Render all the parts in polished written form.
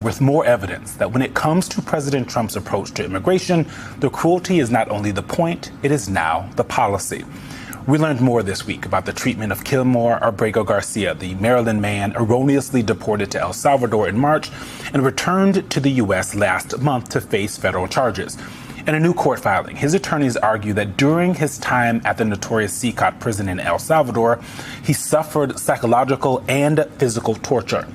with more evidence that when it comes to President Trump's approach to immigration, the cruelty is not only the point, it is now the policy. We learned more this week about the treatment of Kilmore Abrego Garcia, the Maryland man erroneously deported to El Salvador in March and returned to the U.S. last month to face federal charges. In a new court filing, his attorneys argue that during his time at the notorious CCOT prison in El Salvador, he suffered psychological and physical torture.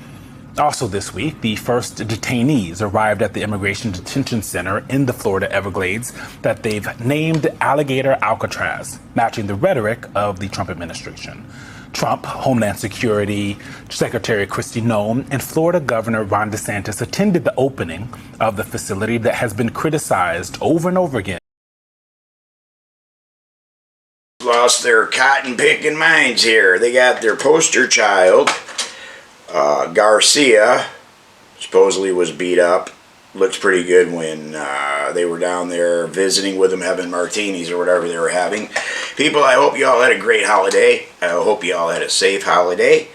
Also this week, the first detainees arrived at the Immigration Detention Center in the Florida Everglades that they've named Alligator Alcatraz, matching the rhetoric of the Trump administration. Trump, Homeland Security Secretary Kristi Noem, and Florida Governor Ron DeSantis attended the opening of the facility that has been criticized over and over again. Lost their cotton-picking minds here. They got their poster child, Garcia, supposedly was beat up. Looks pretty good when they were down there visiting with him, having martinis or whatever they were having. People, I hope you all had a great holiday. I hope you all had a safe holiday.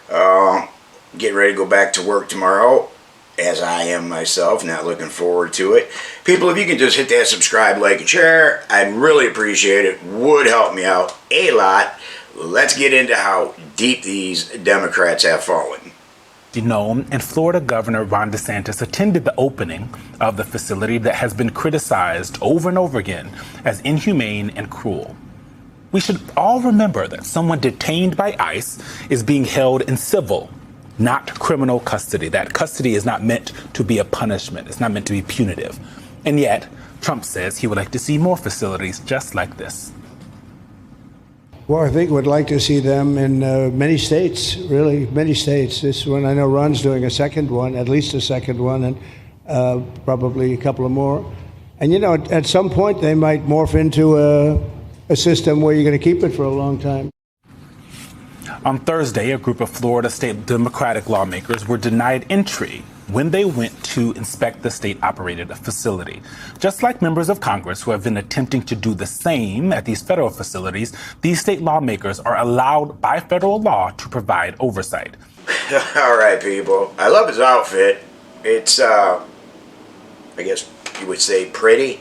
Getting ready to go back to work tomorrow, as I am myself, not looking forward to it. People, if you can just hit that subscribe, like, and share, I'd really appreciate it. Would help me out a lot. Let's get into how deep these Democrats have fallen. Noem and Florida Governor Ron DeSantis attended the opening of the facility that has been criticized over and over again as inhumane and cruel. We should all remember that someone detained by ICE is being held in civil, not criminal custody. That custody is not meant to be a punishment. It's not meant to be punitive. And yet, Trump says he would like to see more facilities just like this. Well, I think we'd like to see them in many states, really, many states. This one, I know Ron's doing a second one, at least a second one, and probably a couple of more. And, you know, at some point they might morph into a system where you're going to keep it for a long time. On Thursday, a group of Florida state Democratic lawmakers were denied entry when they went to inspect the state-operated facility. Just like members of Congress who have been attempting to do the same at these federal facilities, these state lawmakers are allowed by federal law to provide oversight. All right, people. I love his outfit. It's, I guess you would say pretty.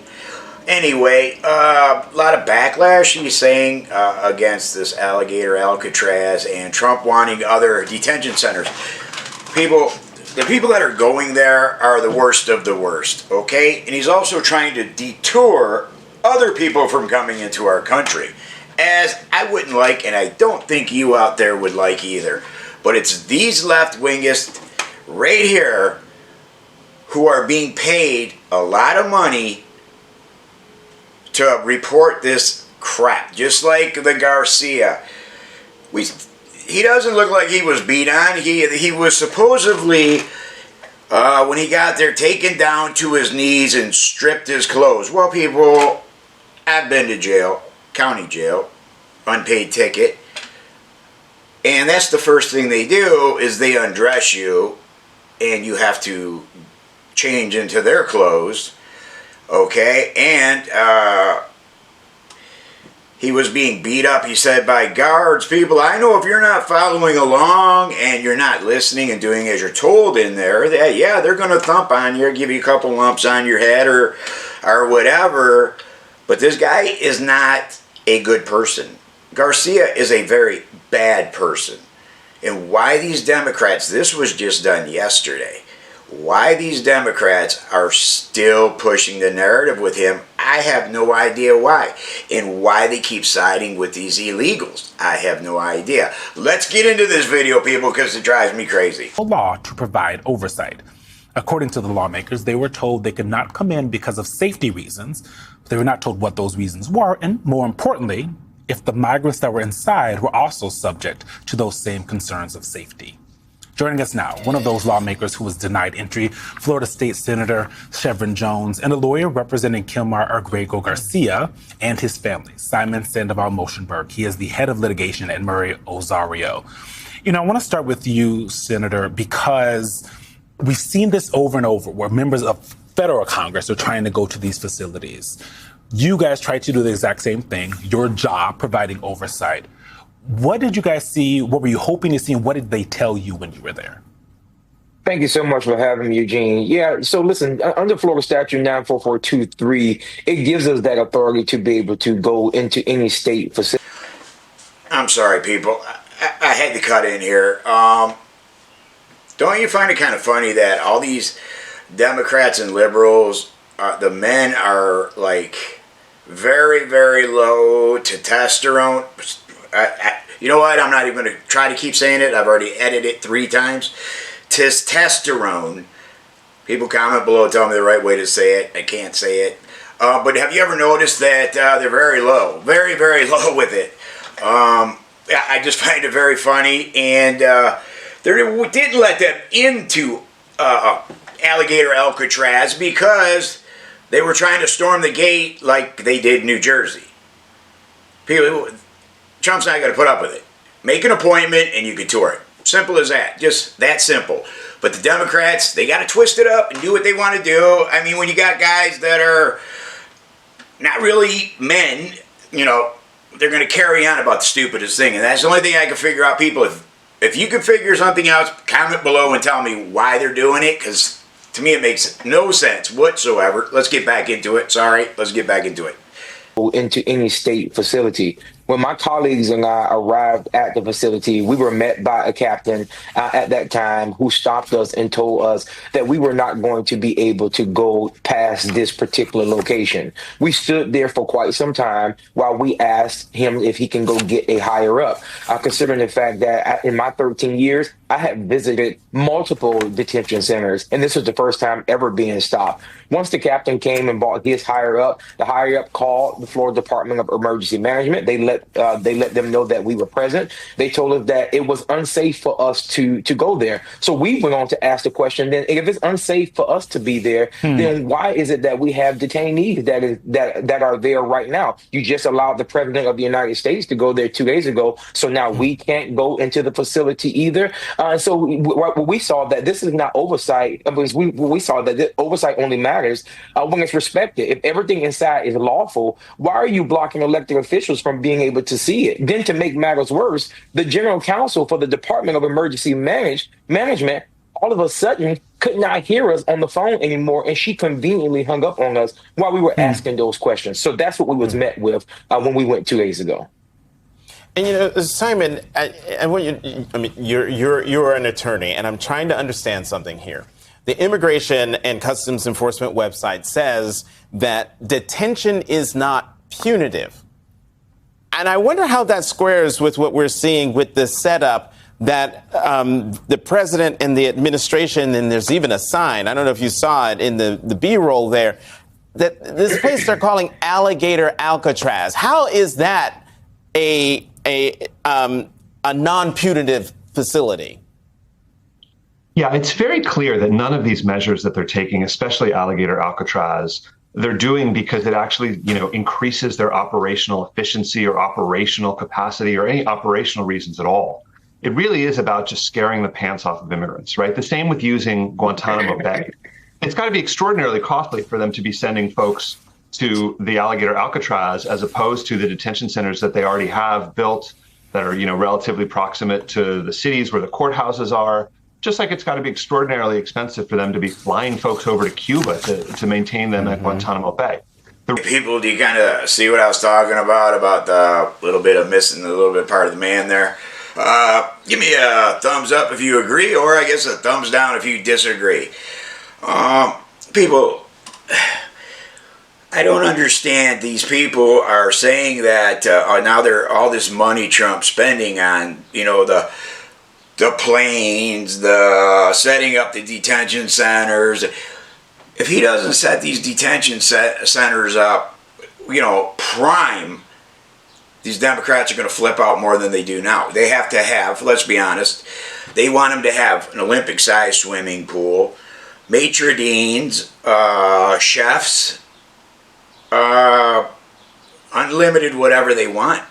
Anyway, a lot of backlash, he's saying, against this Alligator Alcatraz and Trump wanting other detention centers. People, the people that are going there are the worst of the worst, okay? And he's also trying to detour other people from coming into our country, as I wouldn't like, and I don't think you out there would like either. But it's these left-wingists right here who are being paid a lot of money to report this crap, just like the Garcia. He doesn't look like he was beat on. He was supposedly, when he got there, taken down to his knees and stripped his clothes. Well, people, I've been to jail, county jail, unpaid ticket, and that's the first thing they do is they undress you, and you have to change into their clothes. Okay, and he was being beat up, he said, by guards. People, I know if you're not following along and you're not listening and doing as you're told in there, that, yeah, they're going to thump on you, give you a couple lumps on your head or whatever. But this guy is not a good person. Garcia is a very bad person. And why these Democrats, this was just done yesterday, why these Democrats are still pushing the narrative with him, I have no idea why. And why they keep siding with these illegals, I have no idea. Let's get into this video, people, because it drives me crazy. Law to provide oversight. According to the lawmakers, they were told they could not come in because of safety reasons. They were not told what those reasons were, and more importantly, if the migrants that were inside were also subject to those same concerns of safety. Joining us now, one of those lawmakers who was denied entry, Florida State Senator Chevron Jones, and a lawyer representing Kilmore Abrego Garcia and his family, Simon Sandoval Moshenberg. He is the head of litigation at Murray Osario. You know, I want to start with you, Senator, because we've seen this over and over where members of federal Congress are trying to go to these facilities. You guys tried to do the exact same thing, your job, providing oversight. What did you guys see? What were you hoping to see? And what did they tell you when you were there? Thank you so much for having me, Eugene. Yeah, so listen, under Florida Statute 94423, it gives us that authority to be able to go into any state facility. I'm sorry, people. I had to cut in here. Don't you find it kind of funny that all these Democrats and liberals, the men are like very, very low testosterone. You know what? I'm not even going to try to keep saying it. I've already edited it 3 times. Testosterone. People comment below, tell me the right way to say it. I can't say it. But have you ever noticed that they're very low? Very, very low with it. I just find it very funny. And they didn't let them into Alligator Alcatraz because they were trying to storm the gate like they did New Jersey. People, Trump's not going to put up with it. Make an appointment and you can tour it. Simple as that. Just that simple. But the Democrats, they got to twist it up and do what they want to do. I mean, when you got guys that are not really men, you know, they're going to carry on about the stupidest thing. And that's the only thing I can figure out, people. If you can figure something out, comment below and tell me why they're doing it, because to me it makes no sense whatsoever. Let's get back into it. Sorry, let's get back into it. Into any state facility. When my colleagues and I arrived at the facility, we were met by a captain at that time who stopped us and told us that we were not going to be able to go past this particular location. We stood there for quite some time while we asked him if he can go get a higher up. Considering the fact that in my 13 years, I had visited multiple detention centers, and this was the first time ever being stopped. Once the captain came and brought his higher up, the higher up called the Florida Department of Emergency Management. They let them know that we were present. They told us that it was unsafe for us to go there. So we went on to ask the question, then if it's unsafe for us to be there, then why is it that we have detainees that are there right now? You just allowed the president of the United States to go there 2 days ago. So now we can't go into the facility either. So we saw that this is not oversight. We saw that this oversight only matters when it's respected. If everything inside is lawful, why are you blocking elected officials from being able to see it? Then to make matters worse, the general counsel for the Department of Emergency Management all of a sudden could not hear us on the phone anymore, and she conveniently hung up on us while we were asking those questions. So that's what we was met with when we went 2 days ago. And you know, Simon, you're an attorney, and I'm trying to understand something here. The Immigration and Customs Enforcement website says that detention is not punitive. And I wonder how that squares with what we're seeing with the setup that the president and the administration, and there's even a sign, I don't know if you saw it in the B-roll there, that this place they're calling Alligator Alcatraz. How is that a non-punitive facility? Yeah, it's very clear that none of these measures that they're taking, especially Alligator Alcatraz, they're doing because it actually, increases their operational efficiency or operational capacity or any operational reasons at all. It really is about just scaring the pants off of immigrants, right? The same with using Guantanamo Bay. It's got to be extraordinarily costly for them to be sending folks to the Alligator Alcatraz as opposed to the detention centers that they already have built that are, relatively proximate to the cities where the courthouses are. Just like it's got to be extraordinarily expensive for them to be flying folks over to Cuba to maintain them at Guantanamo Bay. People, do you kind of see what I was talking about the little bit of missing a little bit part of the man there? Give me a thumbs up if you agree, or I guess a thumbs down if you disagree. People, I don't understand. These people are saying that now they're all this money Trump spending on, the planes, the setting up the detention centers. If he doesn't set these detention centers up, prime, these Democrats are going to flip out more than they do now. They have to have, let's be honest, they want them to have an Olympic-sized swimming pool, maitre d's, chefs, unlimited whatever they want.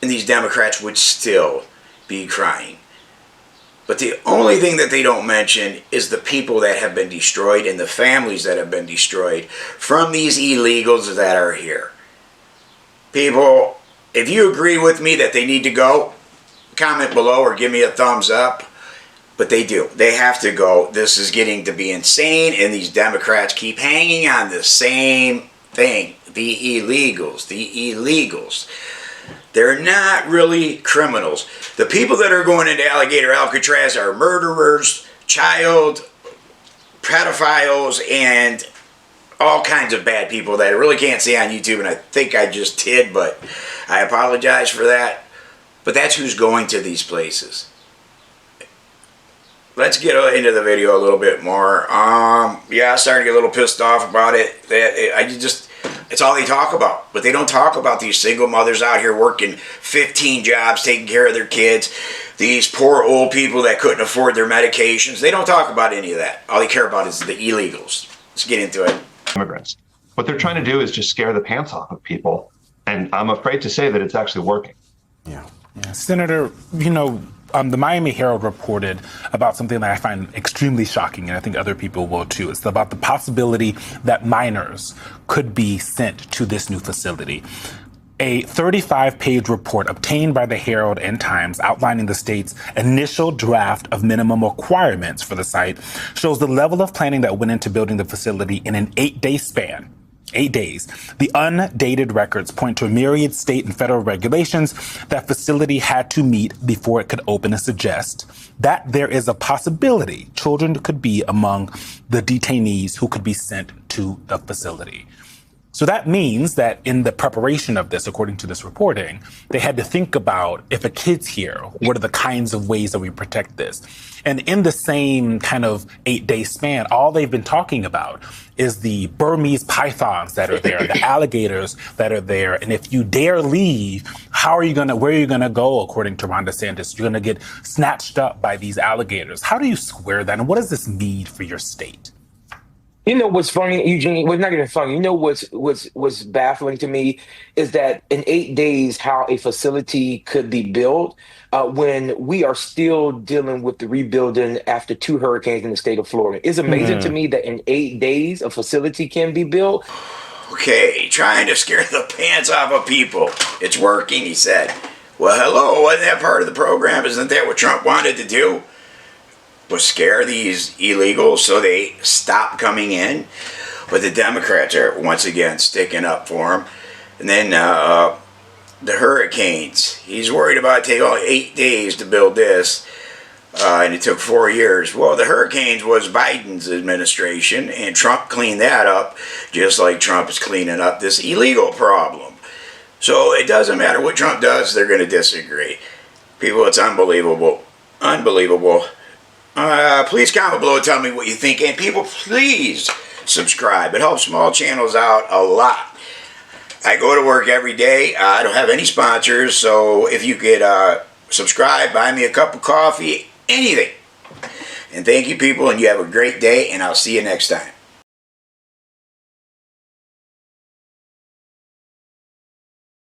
And these Democrats would still be crying. But the only thing that they don't mention is the people that have been destroyed and the families that have been destroyed from these illegals that are here. People, if you agree with me that they need to go, comment below or give me a thumbs up. But they do. They have to go. This is getting to be insane, and these Democrats keep hanging on the same thing. The illegals. The illegals. They're not really criminals. The people that are going into Alligator Alcatraz are murderers, child pedophiles, and all kinds of bad people that I really can't see on YouTube, and I think I just did, but I apologize for that. But that's who's going to these places. Let's get into the video a little bit more. Yeah, I'm starting to get a little pissed off about it. It's all they talk about. But they don't talk about these single mothers out here working 15 jobs, taking care of their kids. These poor old people that couldn't afford their medications. They don't talk about any of that. All they care about is the illegals. Let's get into it. Immigrants. What they're trying to do is just scare the pants off of people. And I'm afraid to say that it's actually working. Yeah. Senator, the Miami Herald reported about something that I find extremely shocking, and I think other people will too. It's about the possibility that minors could be sent to this new facility. A 35-page report obtained by the Herald and Times outlining the state's initial draft of minimum requirements for the site shows the level of planning that went into building the facility in an 8-day span. 8 days. The undated records point to a myriad state and federal regulations that facility had to meet before it could open, and suggest that there is a possibility children could be among the detainees who could be sent to the facility. So that means that in the preparation of this, according to this reporting, they had to think about, if a kid's here, what are the kinds of ways that we protect this? And in the same kind of 8-day span, all they've been talking about is the Burmese pythons that are there, the alligators that are there. And if you dare leave, where are you going to go, according to Ron DeSantis? You're going to get snatched up by these alligators. How do you square that? And what does this mean for your state? You know what's funny, Eugene? Well, not even funny. You know what's baffling to me is that in 8 days, how a facility could be built when we are still dealing with the rebuilding after 2 hurricanes in the state of Florida. It's amazing to me that in 8 days a facility can be built. Okay, trying to scare the pants off of people. It's working, he said. Well, hello, wasn't that part of the program? Isn't that what Trump wanted to do? Was scare these illegals so they stop coming in. But the Democrats are once again sticking up for him. And then the hurricanes. He's worried about it taking only 8 days to build this. And it took 4 years. Well, the hurricanes was Biden's administration, and Trump cleaned that up, just like Trump is cleaning up this illegal problem. So it doesn't matter what Trump does, they're going to disagree. People, it's unbelievable. Unbelievable. Please comment below and tell me what you think. And people, please subscribe. It helps small channels out a lot. I go to work every day. I don't have any sponsors. So if you could subscribe, buy me a cup of coffee, anything. And thank you, people. And you have a great day. And I'll see you next time.